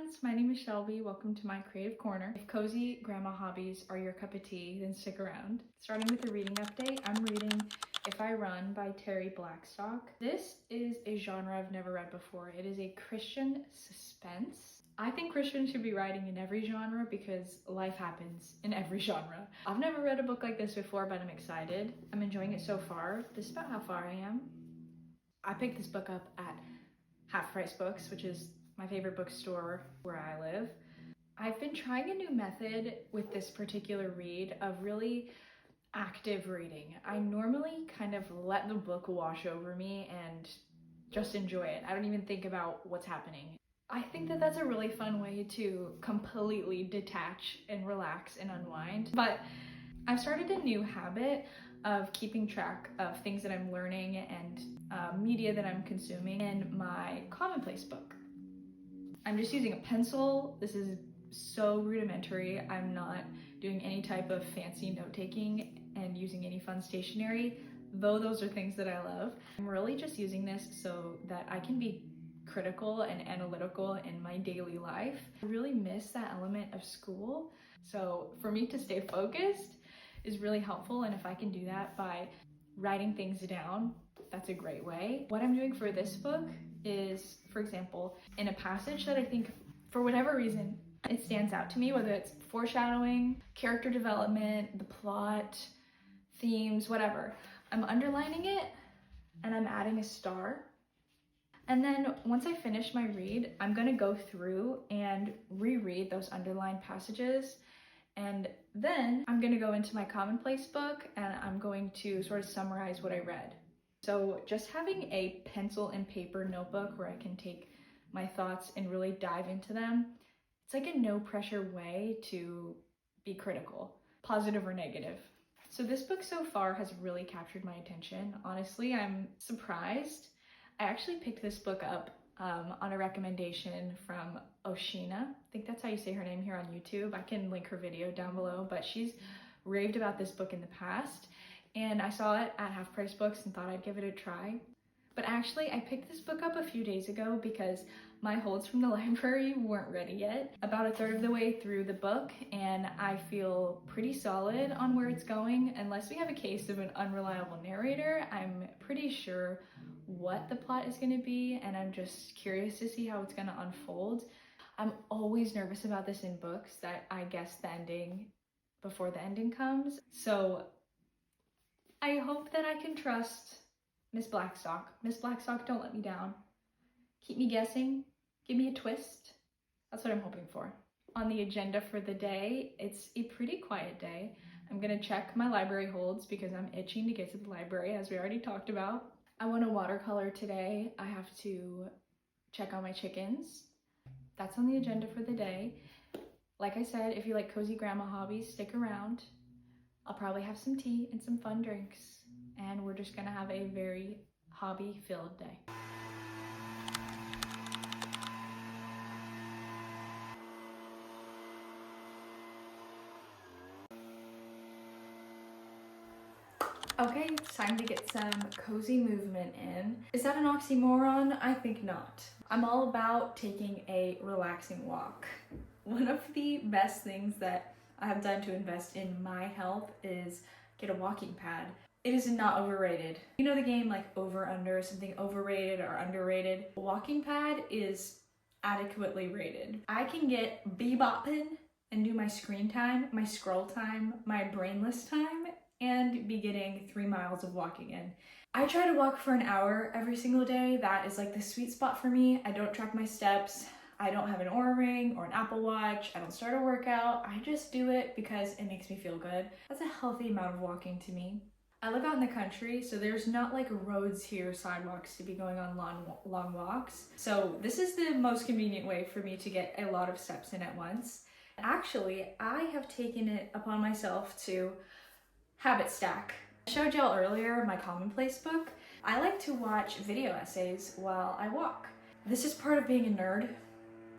friends, my name is Shelby. Welcome to my creative corner. If cozy grandma hobbies are your cup of tea, then stick around. Starting with the reading update, I'm reading If I Run by Terry Blackstock. This is a genre I've never read before. It is a Christian suspense. I think Christians should be writing in every genre because life happens in every genre. I've never read a book like this before, but I'm excited. I'm enjoying it so far. This is about how far I am. I picked this book up at Half Price Books, which is my favorite bookstore where I live. I've been trying a new method with this particular read of really active reading. I normally kind of let the book wash over me and just enjoy it. I don't even think about what's happening. I think that that's a really fun way to completely detach and relax and unwind. But I've started a new habit of keeping track of things that I'm learning and media that I'm consuming in my commonplace book. I'm just using a pencil. This is so rudimentary. I'm not doing any type of fancy note-taking and using any fun stationery, though those are things that I love. I'm really just using this so that I can be critical and analytical in my daily life. I really miss that element of school. So for me to stay focused is really helpful, and if I can do that by writing things down, that's a great way. What I'm doing for this book is, for example, in a passage that I think, for whatever reason, it stands out to me, whether it's foreshadowing, character development, the plot, themes, whatever. I'm underlining it and I'm adding a star. And then once I finish my read, I'm gonna go through and reread those underlined passages. And then I'm gonna go into my commonplace book and I'm going to sort of summarize what I read. So just having a pencil and paper notebook where I can take my thoughts and really dive into them, it's like a no pressure way to be critical, positive or negative. So this book so far has really captured my attention. Honestly, I'm surprised. I actually picked this book up on a recommendation from Oshina. I think that's how you say her name here on YouTube. I can link her video down below, but she's raved about this book in the past. And I saw it at Half Price Books and thought I'd give it a try. But actually, I picked this book up a few days ago because my holds from the library weren't ready yet. About a third of the way through the book, and I feel pretty solid on where it's going. Unless we have a case of an unreliable narrator, I'm pretty sure what the plot is going to be, and I'm just curious to see how it's going to unfold. I'm always nervous about this in books, that I guess the ending before the ending comes. So I hope that I can trust Miss Blackstock. Miss Blackstock, don't let me down. Keep me guessing. Give me a twist. That's what I'm hoping for. On the agenda for the day, it's a pretty quiet day. I'm gonna check my library holds because I'm itching to get to the library, as we already talked about. I want to watercolor today. I have to check on my chickens. That's on the agenda for the day. Like I said, if you like cozy grandma hobbies, stick around. I'll probably have some tea and some fun drinks, and we're just gonna have a very hobby-filled day. Okay, it's time to get some cozy movement in. Is that an oxymoron? I think not. I'm all about taking a relaxing walk. One of the best things that I have done to invest in my health is get a walking pad. It is not overrated. You know the game like over, under, something overrated or underrated? A walking pad is adequately rated. I can get bebopping and do my screen time, my scroll time, my brainless time, and be getting 3 miles of walking in. I try to walk for an hour every single day. That is like the sweet spot for me. I don't track my steps. I don't have an Oura Ring or an Apple Watch. I don't start a workout. I just do it because it makes me feel good. That's a healthy amount of walking to me. I live out in the country, so there's not like roads here, sidewalks to be going on long walks. So this is the most convenient way for me to get a lot of steps in at once. Actually, I have taken it upon myself to habit stack. I showed y'all earlier my commonplace book. I like to watch video essays while I walk. This is part of being a nerd.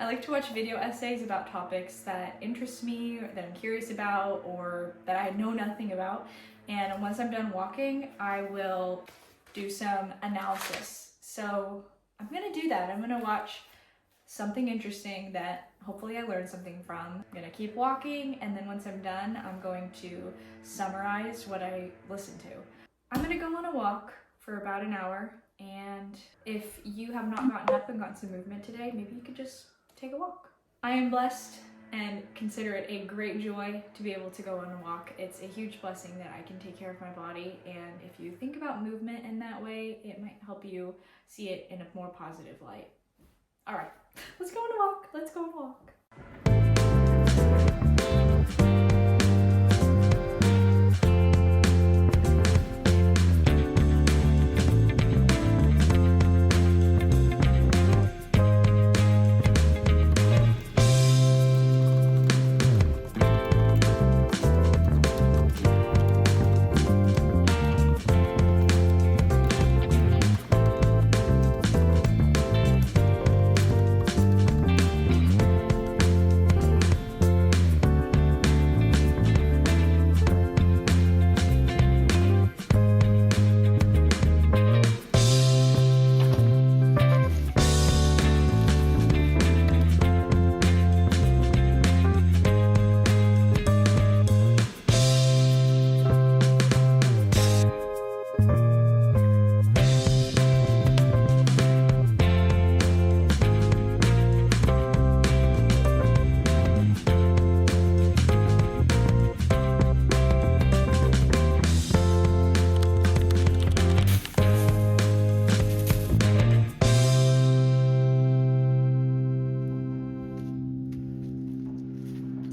I like to watch video essays about topics that interest me, or that I'm curious about, or that I know nothing about. And once I'm done walking, I will do some analysis. So I'm gonna do that. I'm gonna watch something interesting that hopefully I learned something from. I'm gonna keep walking, and then once I'm done, I'm going to summarize what I listened to. I'm gonna go on a walk for about an hour, and if you have not gotten up and gotten some movement today, maybe you could just take a walk. I am blessed and consider it a great joy to be able to go on a walk. It's a huge blessing that I can take care of my body, and if you think about movement in that way, it might help you see it in a more positive light. All right, let's go on a walk. Let's go on a walk.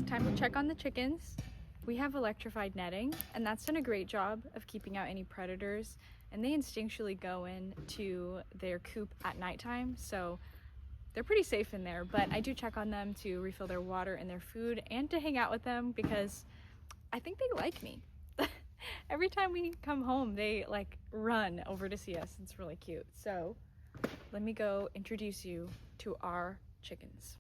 Time to check on the chickens. We have electrified netting, and that's done a great job of keeping out any predators, and they instinctually go into their coop at nighttime, so they're pretty safe in there. But I do check on them to refill their water and their food, and to hang out with them because I think they like me. Every time we come home, they like run over to see us. It's really cute. So let me go introduce you to our chickens.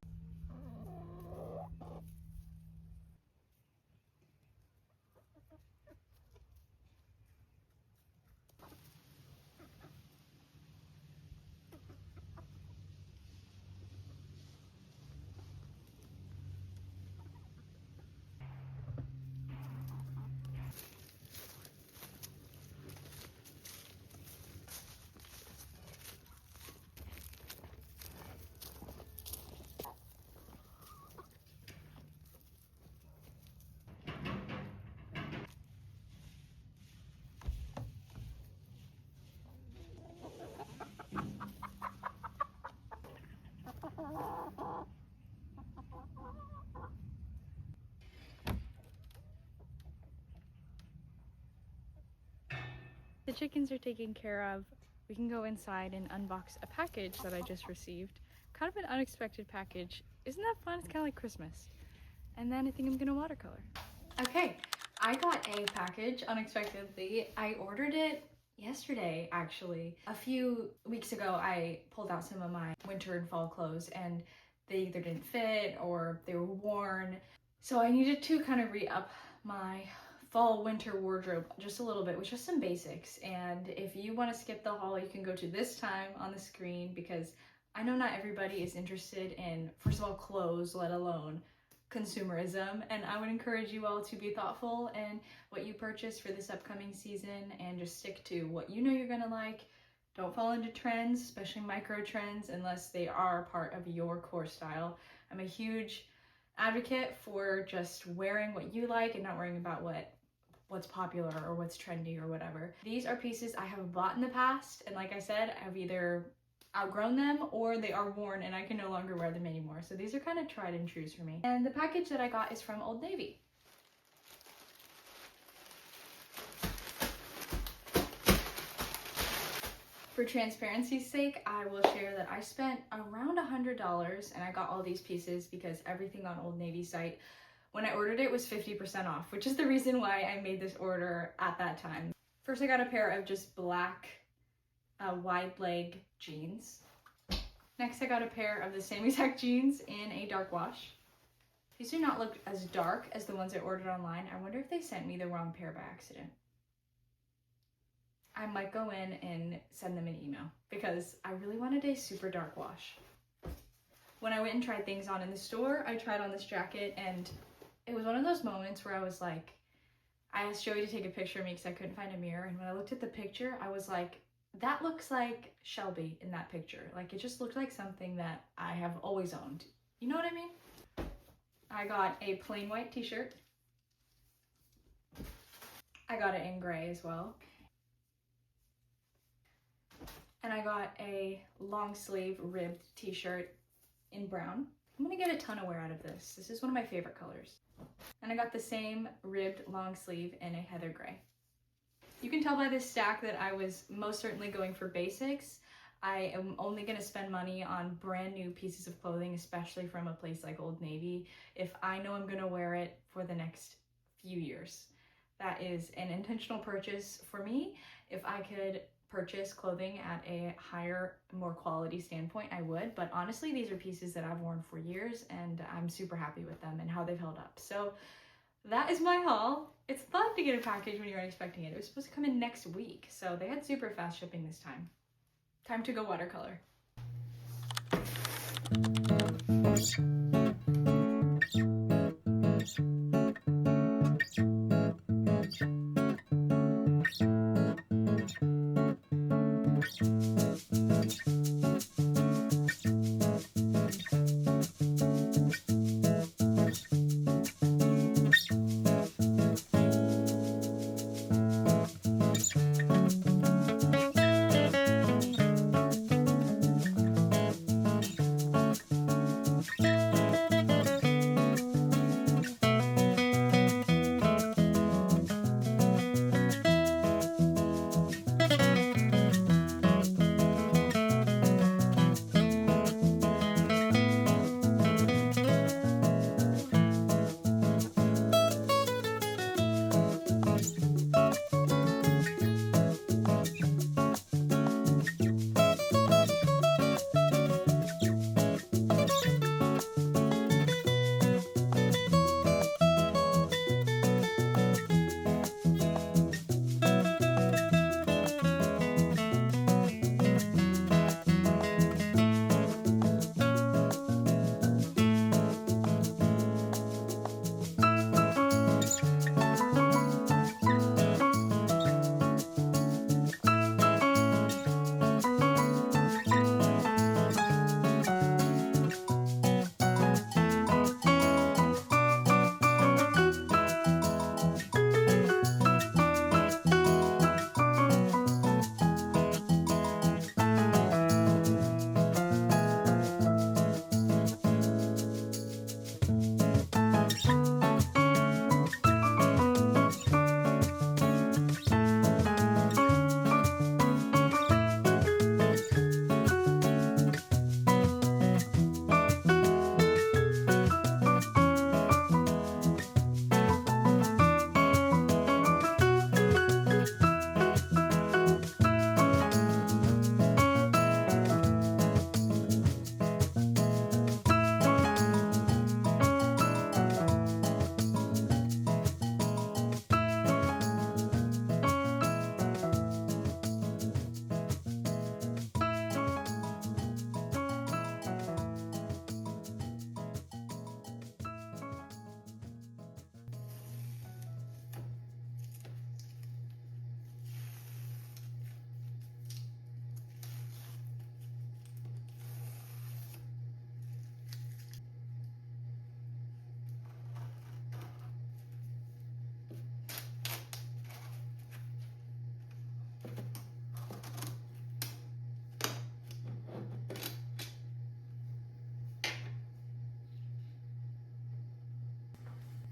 The chickens are taken care of. We can go inside and unbox a package that I just received. Kind of an unexpected package. Isn't that fun? It's kind of like Christmas. And then I think I'm gonna watercolor. Okay, I got a package unexpectedly. I ordered it yesterday, actually. A few weeks ago, I pulled out some of my winter and fall clothes, and they either didn't fit or they were worn. So I needed to kind of re-up my fall winter wardrobe just a little bit with just some basics. And if you want to skip the haul, you can go to this time on the screen, because I know not everybody is interested in, first of all, clothes, let alone consumerism, and I would encourage you all to be thoughtful in what you purchase for this upcoming season and just stick to what you know you're gonna like. Don't fall into trends, especially micro trends, unless they are part of your core style. I'm a huge advocate for just wearing what you like and not worrying about what's popular or what's trendy or whatever. These are pieces I have bought in the past, and like I said, I've either outgrown them or they are worn and I can no longer wear them anymore. So these are kind of tried and trues for me. And the package that I got is from Old Navy. For transparency's sake, I will share that I spent around $100 and I got all these pieces because everything on Old Navy's site, when I ordered it, was 50% off, which is the reason why I made this order at that time. First, I got a pair of just black wide leg jeans. Next, I got a pair of the same exact jeans in a dark wash. These do not look as dark as the ones I ordered online. I wonder if they sent me the wrong pair by accident. I might go in and send them an email because I really wanted a super dark wash. when I went and tried things on in the store, I tried on this jacket, and it was one of those moments where I was like, I asked Joey to take a picture of me because I couldn't find a mirror, and when I looked at the picture, I was like, that looks like Shelby in that picture. Like, it just looked like something that I have always owned. You know what I mean? I got a plain white t-shirt. I got it in gray as well. And I got a long sleeve ribbed t-shirt in brown. I'm gonna get a ton of wear out of this. This is one of my favorite colors. And I got the same ribbed long sleeve in a heather gray. You can tell by this stack that I was most certainly going for basics. I am only gonna spend money on brand new pieces of clothing, especially from a place like Old Navy, if I know I'm gonna wear it for the next few years. That is an intentional purchase for me. If I could purchase clothing at a higher, more quality standpoint, I would, but honestly, these are pieces that I've worn for years and I'm super happy with them and how they've held up. So that is my haul. It's fun to get a package when you aren't expecting it. It was supposed to come in next week, so they had super fast shipping this time. Time to go watercolor.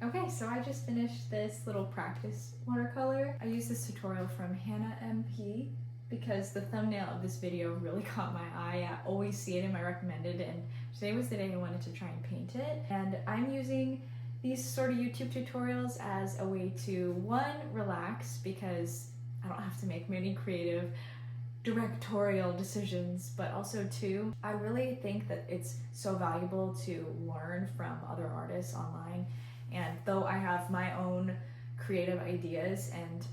Okay, so I just finished this little practice watercolor. I used this tutorial from Hannah MP because the thumbnail of this video really caught my eye. I always see it in my recommended, and today was the day I wanted to try and paint it. And I'm using these sort of YouTube tutorials as a way to, one, relax because I don't have to make many creative directorial decisions, but also two, I really think that it's so valuable to learn from other artists online. And though I have my own creative ideas and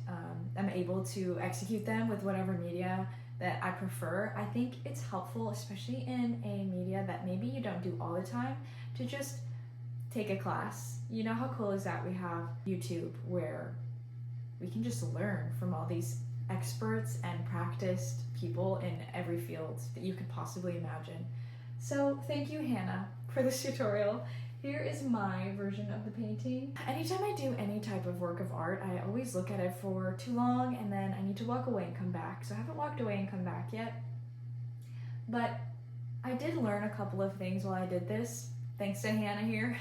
I'm able to execute them with whatever media that I prefer. I think it's helpful, especially in a media that maybe you don't do all the time, to just take a class. You know how cool is that we have YouTube where we can just learn from all these experts and practiced people in every field that you could possibly imagine. So thank you, Hannah, for this tutorial. Here is my version of the painting. Anytime I do any type of work of art, I always look at it for too long and then I need to walk away and come back. So I haven't walked away and come back yet. But I did learn a couple of things while I did this, thanks to Hannah here.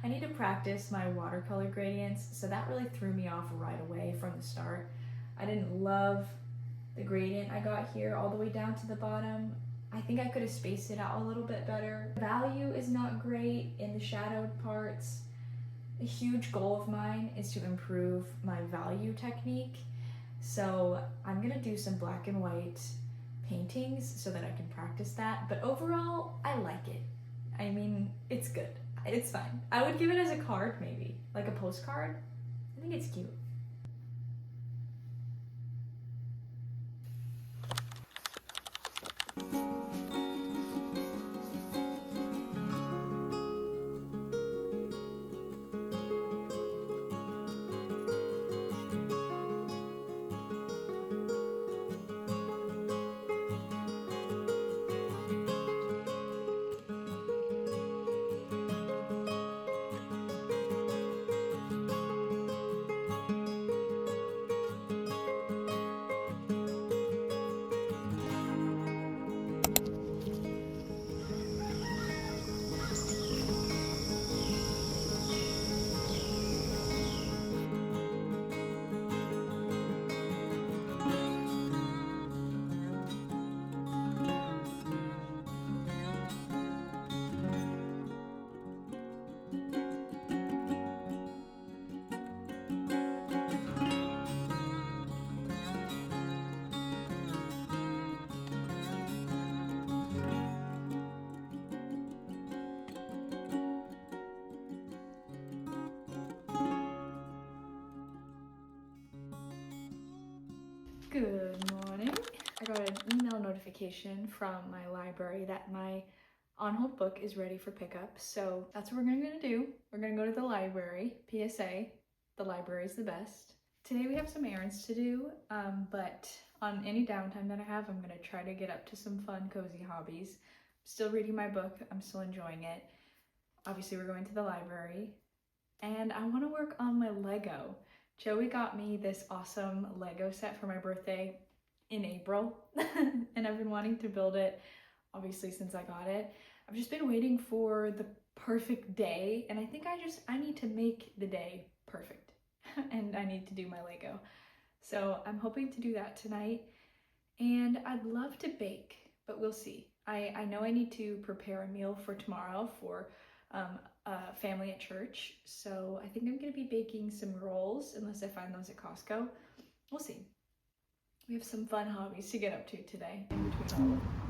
I need to practice my watercolor gradients, so that really threw me off right away from the start. I didn't love the gradient I got here all the way down to the bottom. I think I could have spaced it out a little bit better. Value is not great in the shadowed parts. A huge goal of mine is to improve my value technique. So I'm gonna do some black and white paintings so that I can practice that. But overall, I like it. I mean, it's good. It's fine. I would give it as a card maybe, like a postcard. I think it's cute. Good morning. I got an email notification from my library that my on-hold book is ready for pickup. So that's what we're gonna do. We're gonna go to the library. PSA, the library is the best. Today we have some errands to do, but on any downtime that I have, I'm gonna try to get up to some fun, cozy hobbies. I'm still reading my book. I'm still enjoying it. Obviously we're going to the library and I wanna work on my Lego. Joey got me this awesome Lego set for my birthday in April and I've been wanting to build it obviously since I got it. I've just been waiting for the perfect day and I think I need to make the day perfect and I need to do my Lego. So I'm hoping to do that tonight and I'd love to bake, but we'll see. I know I need to prepare a meal for tomorrow for family at church, so I think I'm gonna be baking some rolls unless I find those at Costco. We'll see. We have some fun hobbies to get up to today in between all of them.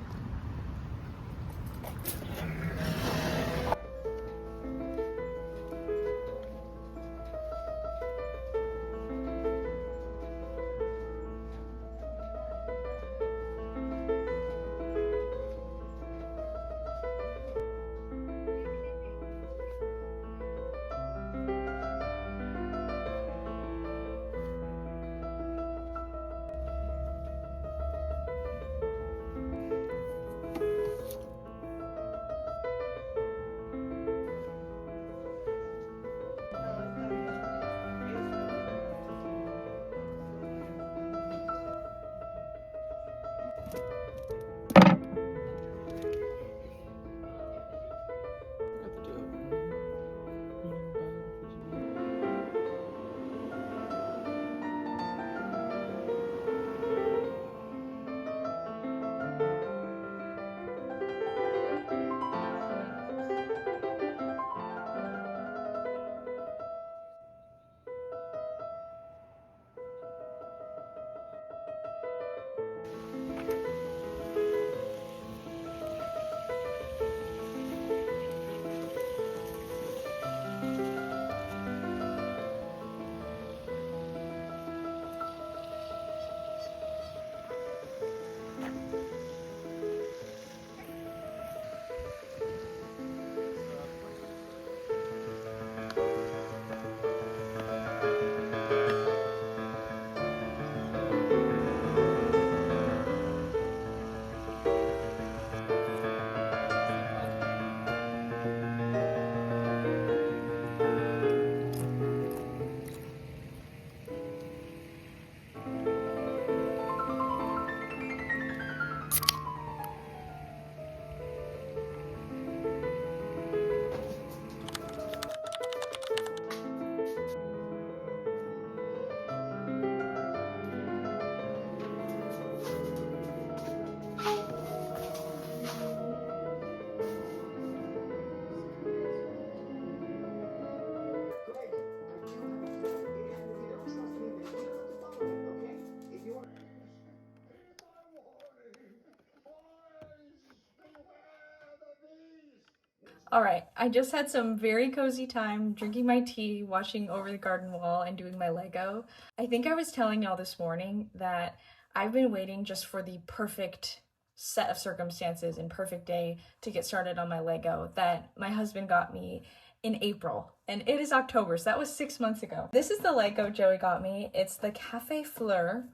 All right, I just had some very cozy time drinking my tea, watching over the garden wall, and doing my Lego. I think I was telling y'all this morning that I've been waiting just for the perfect set of circumstances and perfect day to get started on my Lego that my husband got me in April, and it is October, so that was 6 months ago. This is the Lego Joey got me. It's the Cafe Fleur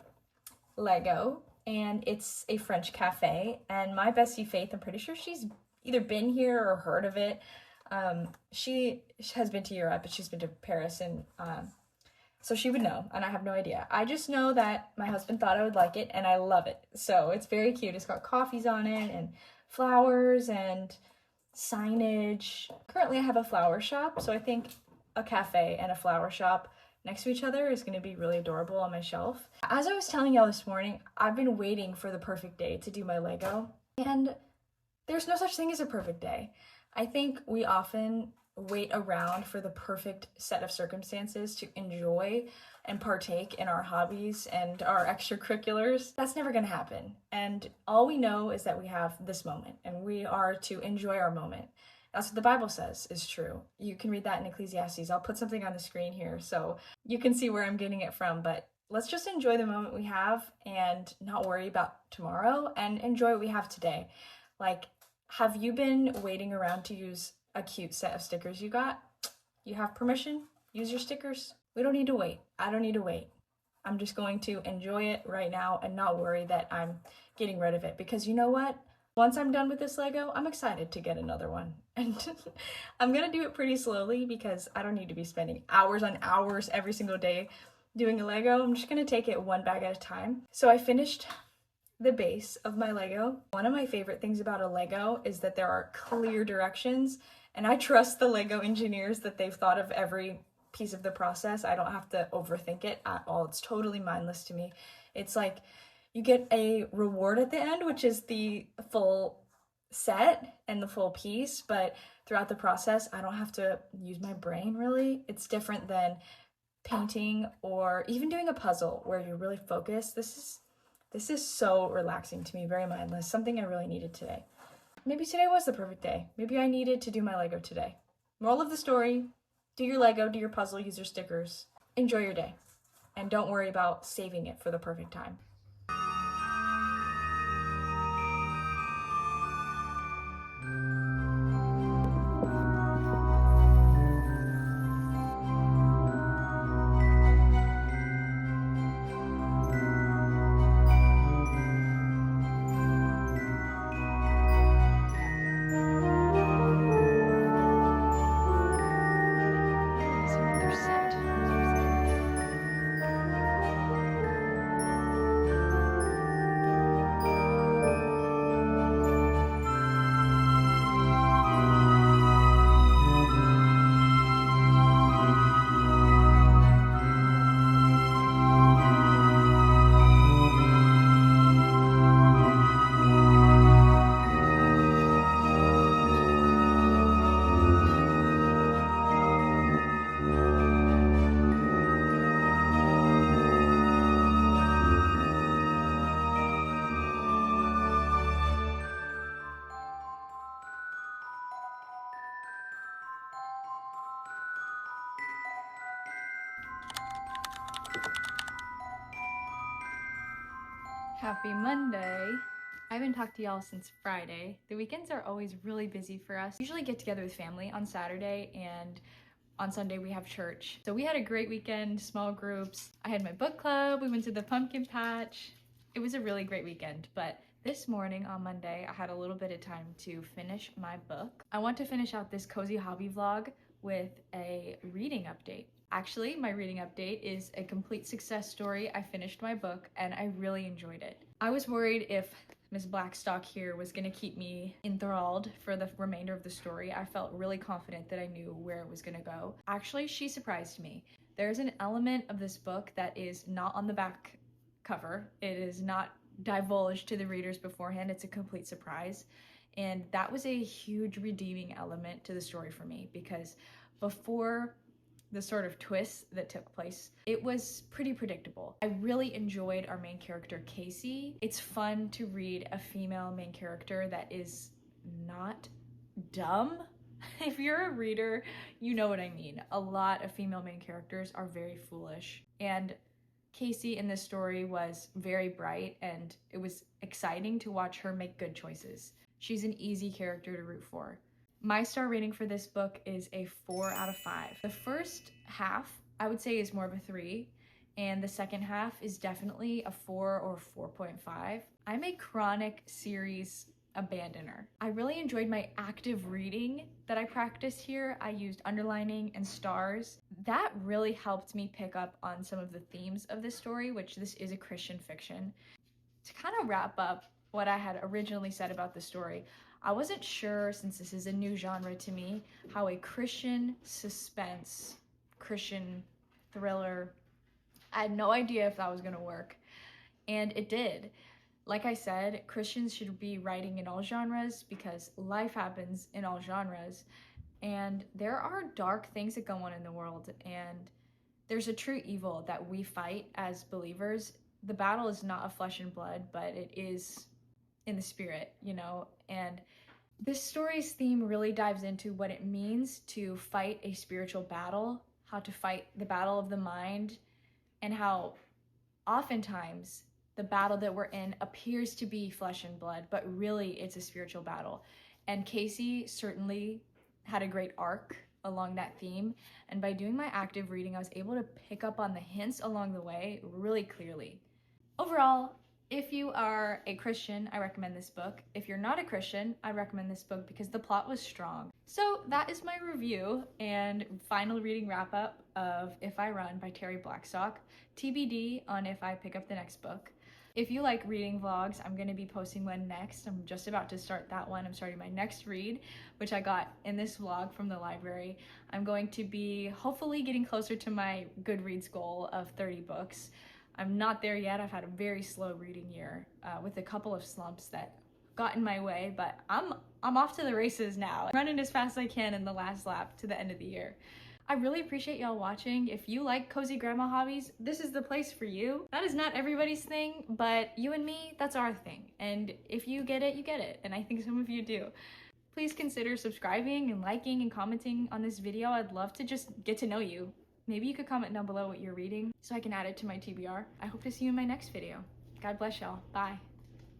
Lego, and it's a French cafe, and my bestie Faith, I'm pretty sure she's either been here or heard of it. She has been to Europe, but she's been to Paris, and so she would know, and I have no idea. I just know that my husband thought I would like it, and I love it. So it's very cute. It's got coffees on it, and flowers, and signage. Currently I have a flower shop, so I think a cafe and a flower shop next to each other is going to be really adorable on my shelf. As I was telling y'all this morning, I've been waiting for the perfect day to do my Lego, and there's no such thing as a perfect day. I think we often wait around for the perfect set of circumstances to enjoy and partake in our hobbies and our extracurriculars. That's never gonna happen. And all we know is that we have this moment and we are to enjoy our moment. That's what the Bible says is true. You can read that in Ecclesiastes. I'll put something on the screen here so you can see where I'm getting it from, but let's just enjoy the moment we have and not worry about tomorrow and enjoy what we have today. Like, have you been waiting around to use a cute set of stickers you got? You have permission. Use your stickers. We don't need to wait. I don't need to wait. I'm just going to enjoy it right now and not worry that I'm getting rid of it, because you know what? Once I'm done with this Lego, I'm excited to get another one. And I'm gonna do it pretty slowly because I don't need to be spending hours on hours every single day doing a Lego. I'm just gonna take it one bag at a time. So I finished the base of my Lego. One of my favorite things about a Lego is that there are clear directions, and I trust the Lego engineers that they've thought of every piece of the process. I don't have to overthink it at all. It's totally mindless to me. It's like you get a reward at the end, which is the full set and the full piece, but throughout the process, I don't have to use my brain really. It's different than painting or even doing a puzzle where you're really focused. This is so relaxing to me, very mindless, something I really needed today. Maybe today was the perfect day. Maybe I needed to do my Lego today. Moral of the story, do your Lego, do your puzzle, use your stickers. Enjoy your day. And don't worry about saving it for the perfect time. Happy Monday. I haven't talked to y'all since Friday. The weekends are always really busy for us. We usually get together with family on Saturday, and on Sunday we have church. So we had a great weekend, small groups. I had my book club, we went to the pumpkin patch. It was a really great weekend, but this morning on Monday, I had a little bit of time to finish my book. I want to finish out this cozy hobby vlog with a reading update. Actually, my reading update is a complete success story. I finished my book and I really enjoyed it. I was worried if Miss Blackstock here was gonna keep me enthralled for the remainder of the story. I felt really confident that I knew where it was gonna go. Actually, she surprised me. There's an element of this book that is not on the back cover. It is not divulged to the readers beforehand. It's a complete surprise. And that was a huge redeeming element to the story for me, because before the sort of twist that took place, it was pretty predictable. I really enjoyed our main character, Casey. It's fun to read a female main character that is not dumb. If you're a reader, you know what I mean. A lot of female main characters are very foolish, and Casey in this story was very bright, and it was exciting to watch her make good choices. She's an easy character to root for. My star rating for this book is a 4 out of 5. The first half, I would say, is more of a 3, and the second half is definitely a 4 or 4.5. I'm a chronic series abandoner. I really enjoyed my active reading that I practiced here. I used underlining and stars. That really helped me pick up on some of the themes of this story, which this is a Christian fiction. To kind of wrap up what I had originally said about the story, I wasn't sure, since this is a new genre to me, how a Christian suspense, Christian thriller, I had no idea if that was gonna work, and it did. Like I said, Christians should be writing in all genres because life happens in all genres, and there are dark things that go on in the world, and there's a true evil that we fight as believers. The battle is not of flesh and blood, but it is in the spirit, you know? And this story's theme really dives into what it means to fight a spiritual battle, how to fight the battle of the mind, and how oftentimes the battle that we're in appears to be flesh and blood, but really it's a spiritual battle. And Casey certainly had a great arc along that theme, and by doing my active reading, I was able to pick up on the hints along the way really clearly. Overall, if you are a Christian, I recommend this book. If you're not a Christian, I recommend this book because the plot was strong. So that is my review and final reading wrap up of If I Run by Terry Blackstock. TBD on if I pick up the next book. If you like reading vlogs, I'm going to be posting one next. I'm just about to start that one. I'm starting my next read, which I got in this vlog from the library. I'm going to be hopefully getting closer to my Goodreads goal of 30 books. I'm not there yet. I've had a very slow reading year with a couple of slumps that got in my way, but I'm off to the races now. I'm running as fast as I can in the last lap to the end of the year. I really appreciate y'all watching. If you like cozy grandma hobbies, this is the place for you. That is not everybody's thing, but you and me, that's our thing. And if you get it, you get it. And I think some of you do. Please consider subscribing and liking and commenting on this video. I'd love to just get to know you. Maybe you could comment down below what you're reading so I can add it to my TBR. I hope to see you in my next video. God bless y'all. Bye.